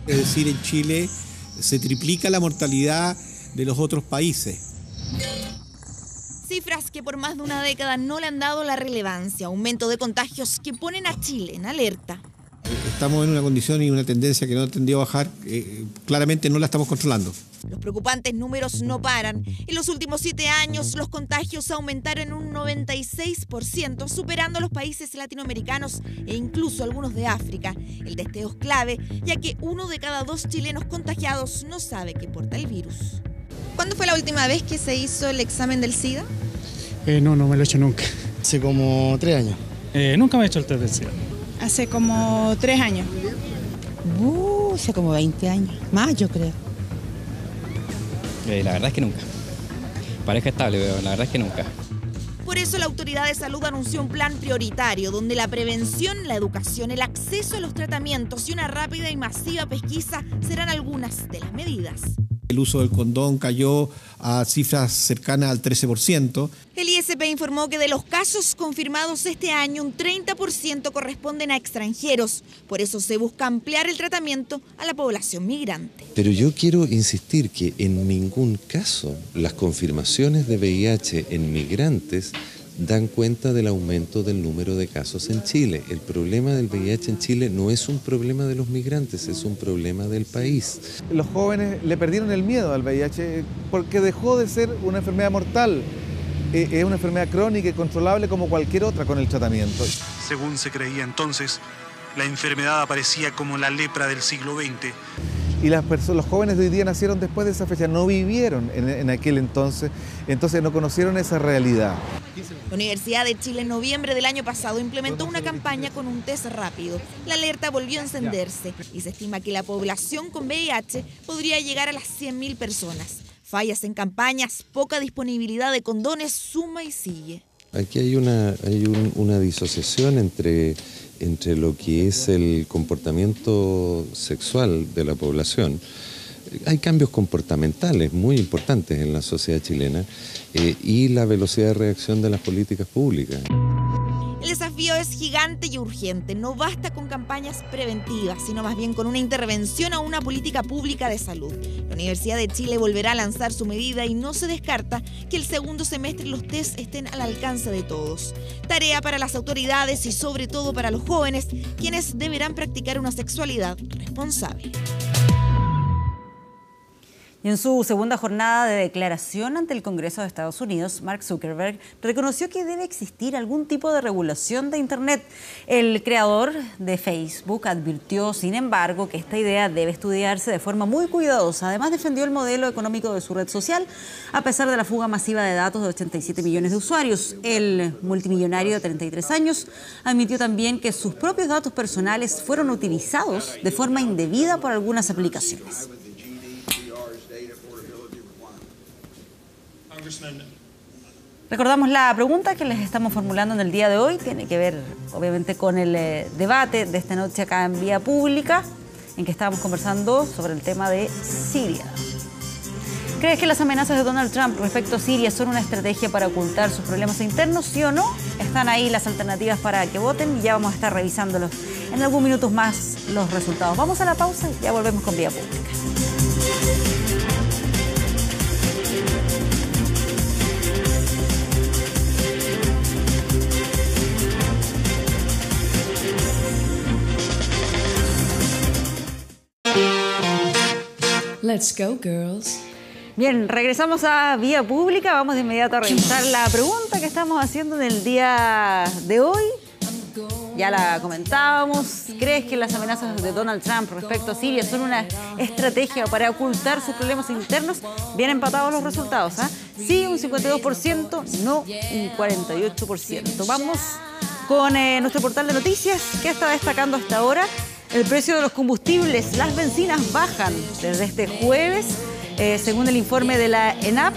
es decir, en Chile se triplica la mortalidad de los otros países. Cifras que por más de una década no le han dado la relevancia, aumento de contagios que ponen a Chile en alerta. Estamos en una condición y una tendencia que no tendió a bajar, claramente no la estamos controlando. Los preocupantes números no paran. En los últimos 7 años, los contagios aumentaron en un 96%, superando a los países latinoamericanos e incluso algunos de África. El testeo es clave, ya que 1 de cada 2 chilenos contagiados no sabe que porta el virus. ¿Cuándo fue la última vez que se hizo el examen del SIDA? No me lo he hecho nunca. Hace como 3 años. Nunca me he hecho el test del SIDA. Hace como 3 años. Hace como 20 años. Más, yo creo. La verdad es que nunca. Pareja estable, pero la verdad es que nunca. Por eso la Autoridad de Salud anunció un plan prioritario donde la prevención, la educación, el acceso a los tratamientos y una rápida y masiva pesquisa serán algunas de las medidas. El uso del condón cayó a cifras cercanas al 13%. El ISP informó que de los casos confirmados este año, un 30% corresponden a extranjeros. Por eso se busca ampliar el tratamiento a la población migrante. Pero yo quiero insistir que en ningún caso las confirmaciones de VIH en migrantes dan cuenta del aumento del número de casos en Chile. El problema del VIH en Chile no es un problema de los migrantes, es un problema del país. Los jóvenes le perdieron el miedo al VIH porque dejó de ser una enfermedad mortal. Es una enfermedad crónica y controlable como cualquier otra con el tratamiento. Según se creía entonces, la enfermedad aparecía como la lepra del siglo XX. Y los jóvenes de hoy día nacieron después de esa fecha, no vivieron en aquel entonces no conocieron esa realidad. La Universidad de Chile en noviembre del año pasado implementó una campaña con un test rápido. La alerta volvió a encenderse y se estima que la población con VIH podría llegar a las 100.000 personas. Fallas en campañas, poca disponibilidad de condones, suma y sigue. Aquí hay una disociación entre lo que es el comportamiento sexual de la población. Hay cambios comportamentales muy importantes en la sociedad chilena y la velocidad de reacción de las políticas públicas. El desafío es gigante y urgente. No basta con campañas preventivas, sino más bien con una intervención a una política pública de salud. La Universidad de Chile volverá a lanzar su medida y no se descarta que el segundo semestre los test estén al alcance de todos. Tarea para las autoridades y sobre todo para los jóvenes, quienes deberán practicar una sexualidad responsable. Y en su segunda jornada de declaración ante el Congreso de Estados Unidos, Mark Zuckerberg reconoció que debe existir algún tipo de regulación de Internet. El creador de Facebook advirtió, sin embargo, que esta idea debe estudiarse de forma muy cuidadosa. Además, defendió el modelo económico de su red social, a pesar de la fuga masiva de datos de 87 millones de usuarios. El multimillonario de 33 años admitió también que sus propios datos personales fueron utilizados de forma indebida por algunas aplicaciones. Recordamos la pregunta que les estamos formulando en el día de hoy. Tiene que ver, obviamente, con el debate de esta noche acá en Vía Pública, en que estábamos conversando sobre el tema de Siria. ¿Crees que las amenazas de Donald Trump respecto a Siria son una estrategia para ocultar sus problemas internos, sí o no? Están ahí las alternativas para que voten y ya vamos a estar revisándolos en algún minutos más los resultados. Vamos a la pausa y ya volvemos con Vía Pública. Let's go, girls. Bien, regresamos a Vía Pública. Vamos de inmediato a revisar la pregunta que estamos haciendo en el día de hoy. Ya la comentábamos. ¿Crees que las amenazas de Donald Trump respecto a Siria son una estrategia para ocultar sus problemas internos? Bien empatados los resultados, ¿eh? Sí, un 52%, no un 48%. Vamos con nuestro portal de noticias. ¿Qué está destacando hasta ahora? El precio de los combustibles, las bencinas bajan desde este jueves, según el informe de la ENAP.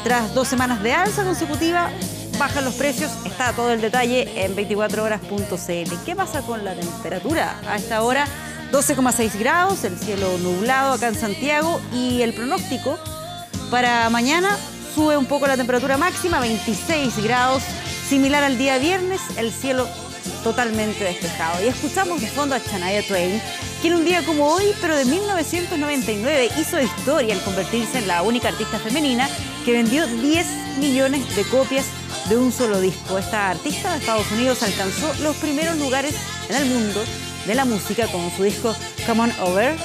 Tras 2 semanas de alza consecutiva, bajan los precios. Está todo el detalle en 24horas.cl. ¿Qué pasa con la temperatura? A esta hora, 12,6 grados, el cielo nublado acá en Santiago. Y el pronóstico para mañana sube un poco la temperatura máxima, 26 grados, similar al día viernes, el cielo totalmente despejado. Y escuchamos de fondo a Shania Twain, quien un día como hoy, pero de 1999, hizo historia al convertirse en la única artista femenina que vendió 10 millones de copias de un solo disco. Esta artista de Estados Unidos alcanzó los primeros lugares en el mundo de la música con su disco Come On Over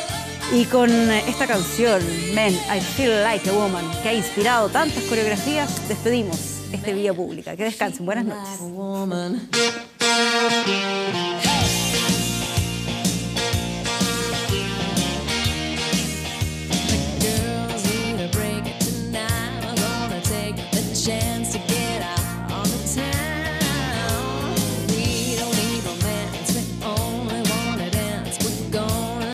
Y con esta canción, Men, I Feel Like a Woman, que ha inspirado tantas coreografías, despedimos este Vía Pública. Que descansen. Buenas noches.